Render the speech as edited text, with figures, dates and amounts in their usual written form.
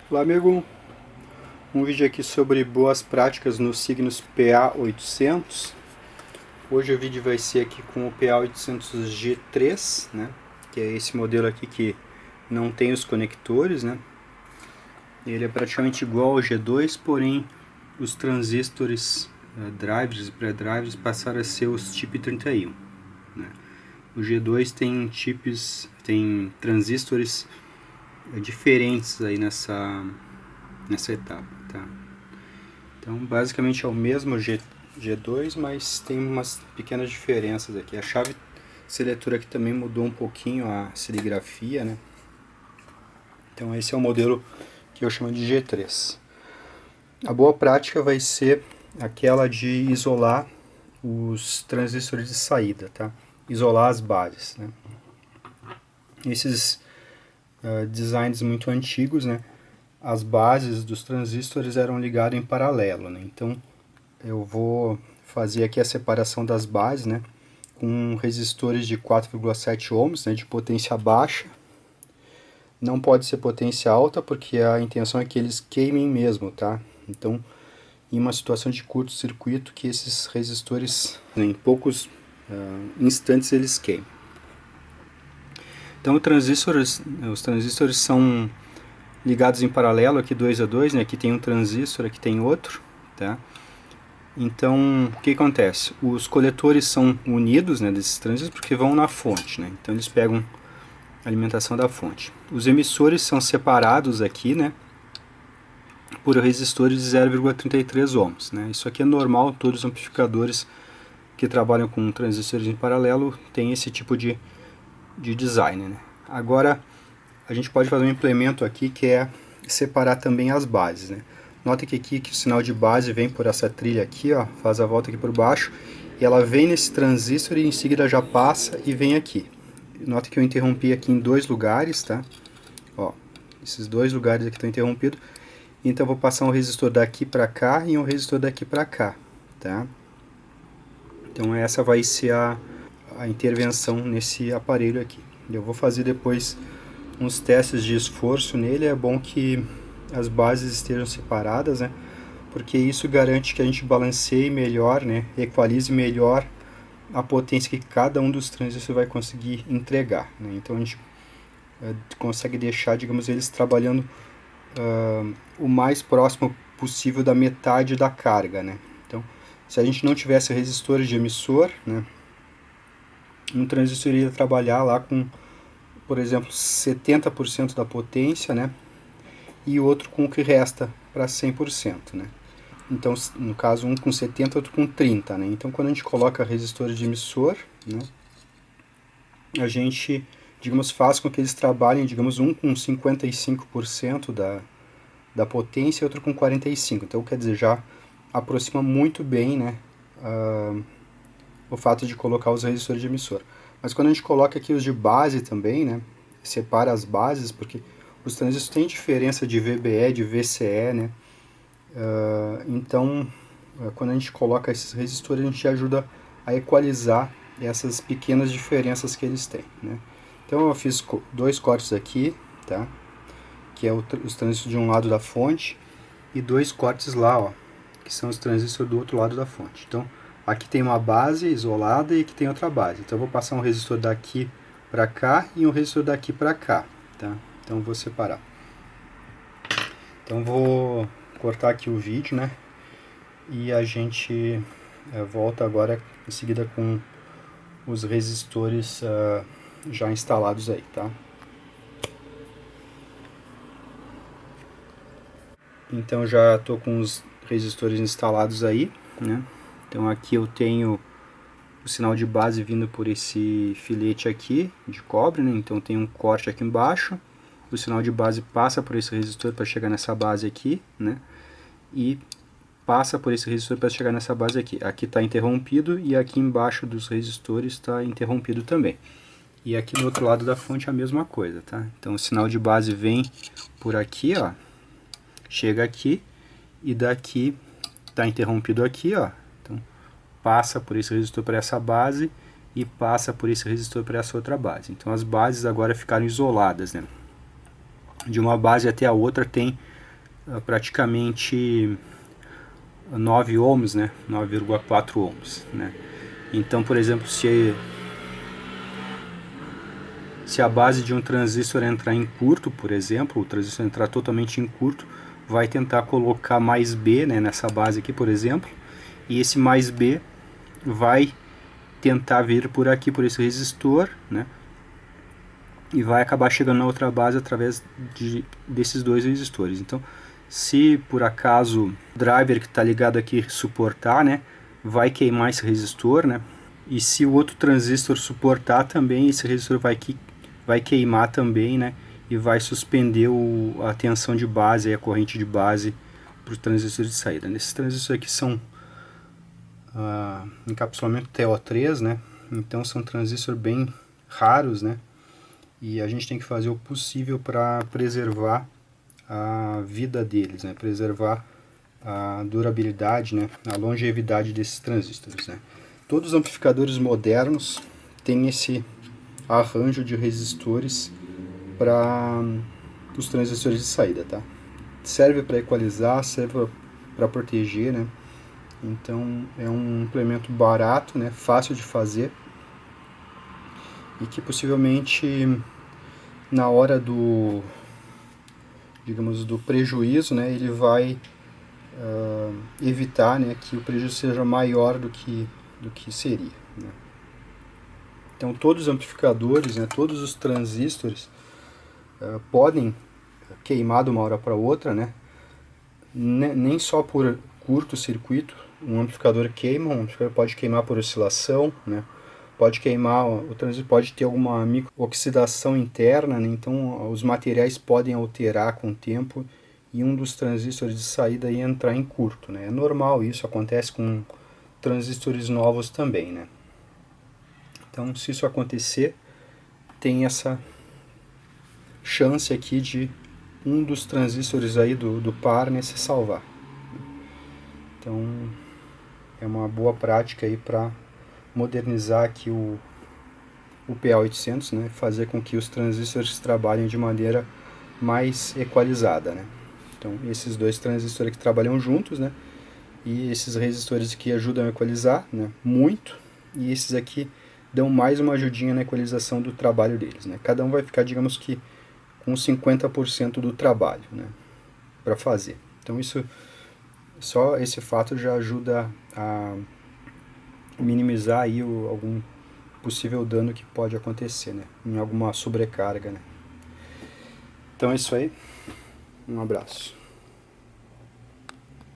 Olá, amigo. Um vídeo aqui sobre boas práticas nos signos PA800. Hoje o vídeo vai ser aqui com o PA800G3, né? Que é esse modelo aqui que não tem os conectores, né? Ele é praticamente igual ao G2, porém os transistores, drivers e pré-drivers passaram a ser os TIP 31, né? O G2 tem transistores diferentes aí nessa etapa, tá? Então, basicamente é o mesmo G2, mas tem umas pequenas diferenças aqui. A chave seletora aqui também mudou um pouquinho a serigrafia, né? Então, esse é o modelo que eu chamo de G3. A boa prática vai ser aquela de isolar os transistores de saída, tá? Isolar as bases, né? Esses designs muito antigos, né? As bases dos transistores eram ligadas em paralelo, né? Então, eu vou fazer aqui a separação das bases, né? Com resistores de 4,7 ohms, né? De potência baixa. Não pode ser potência alta, porque a intenção é que eles queimem mesmo, tá? Então, em uma situação de curto-circuito, que esses resistores, em poucos instantes, eles queimam. Então, os transistores são ligados em paralelo, aqui 2 a 2, né? Aqui tem um transistor, aqui tem outro, tá? Então, o que acontece? Os coletores são unidos, né, desses transistores porque vão na fonte, né? Então eles pegam a alimentação da fonte. Os emissores são separados aqui, né, por resistores de 0,33 ohms, né? Isso aqui é normal, todos os amplificadores que trabalham com transistores em paralelo têm esse tipo de design, né? Agora, a gente pode fazer um implemento aqui que é separar também as bases, né? Nota que aqui que o sinal de base vem por essa trilha aqui, ó, faz a volta aqui por baixo, e ela vem nesse transistor e em seguida já passa e vem aqui. Nota que eu interrompi aqui em dois lugares, tá? Ó, esses dois lugares aqui estão interrompidos. Então eu vou passar um resistor daqui para cá e um resistor daqui para cá, tá? Então essa vai ser a intervenção nesse aparelho aqui. Eu vou fazer depois uns testes de esforço nele. É bom que as bases estejam separadas, né? Porque isso garante que a gente balanceie melhor, né? Equalize melhor a potência que cada um dos transistores vai conseguir entregar, né? Então a gente consegue deixar, digamos, eles trabalhando o mais próximo possível da metade da carga, né? Então, se a gente não tivesse resistores de emissor, né? Um transistor iria trabalhar lá com, por exemplo, 70% da potência, né? E o outro com o que resta para 100%, né? Então, no caso, um com 70, outro com 30, né? Então, quando a gente coloca resistores de emissor, né, a gente, digamos, faz com que eles trabalhem, digamos, um com 55% da potência e outro com 45%. Então, quer dizer, já aproxima muito bem, né, o fato de colocar os resistores de emissor. Mas quando a gente coloca aqui os de base também, né, separa as bases, porque os transistores têm diferença de VBE, de VCE, né? Então, quando a gente coloca esses resistores, a gente ajuda a equalizar essas pequenas diferenças que eles têm, né? Então eu fiz dois cortes aqui, tá? Que é os transistores de um lado da fonte, e dois cortes lá, ó, que são os transistores do outro lado da fonte. Então, aqui tem uma base isolada e aqui tem outra base. Então eu vou passar um resistor daqui para cá e um resistor daqui para cá, tá? Então eu vou separar. Então vou cortar aqui o vídeo, né? E a gente volta agora em seguida com os resistores já instalados aí, tá? Então já estou com os resistores instalados aí, né? Então aqui eu tenho o sinal de base vindo por esse filete aqui de cobre, né? Então tem um corte aqui embaixo. O sinal de base passa por esse resistor para chegar nessa base aqui, né? E passa por esse resistor para chegar nessa base aqui. Aqui está interrompido e aqui embaixo dos resistores está interrompido também. E aqui do outro lado da fonte a mesma coisa, tá? Então o sinal de base vem por aqui, ó, chega aqui e daqui está interrompido aqui, ó. Então passa por esse resistor para essa base e passa por esse resistor para essa outra base. Então as bases agora ficaram isoladas, né? De uma base até a outra tem praticamente 9 ohms, né? 9,4 ohms, né? Então, por exemplo, se a base de um transistor entrar em curto, por exemplo, o transistor entrar totalmente em curto, vai tentar colocar mais B, né, nessa base aqui, por exemplo, e esse mais B vai tentar vir por aqui, por esse resistor, né, e vai acabar chegando na outra base através desses dois resistores. Então, se por acaso o driver que está ligado aqui suportar, né, vai queimar esse resistor, né, e se o outro transistor suportar também, esse resistor vai queimar também, né, e vai suspender a tensão de base, a corrente de base para o transistor de saída. Esses transistores aqui são encapsulamento TO3, né, então são transistores bem raros, né, e a gente tem que fazer o possível para preservar a vida deles, né, preservar a durabilidade, né, a longevidade desses transistores, né. Todos os amplificadores modernos têm esse arranjo de resistores para os transistores de saída, tá? Serve para equalizar, serve para proteger, né? Então é um implemento barato, né? Fácil de fazer e que possivelmente na hora do, digamos, do prejuízo, né? Ele vai evitar, né? Que o prejuízo seja maior do que seria, né? Então todos os amplificadores, né? Todos os transistores podem queimar de uma hora para outra, né? Nem só por curto-circuito um amplificador queima, um amplificador pode queimar por oscilação, né? Pode queimar, o transistor pode ter alguma micro-oxidação interna, né? Então os materiais podem alterar com o tempo e um dos transistores de saída ia entrar em curto, né? É normal isso, acontece com transistores novos também, né? Então se isso acontecer, tem essa chance aqui de um dos transistores aí do par, né, se salvar. Então é uma boa prática aí para modernizar aqui o PA800, né, fazer com que os transistores trabalhem de maneira mais equalizada, né. Então esses dois transistores aqui trabalham juntos, né, e esses resistores aqui ajudam a equalizar, né, muito, e esses aqui dão mais uma ajudinha na equalização do trabalho deles, né. Cada um vai ficar, digamos que, com 50% do trabalho, né, para fazer. Então só esse fato já ajuda a minimizar aí algum possível dano que pode acontecer, né, em alguma sobrecarga, né. Então é isso aí, um abraço.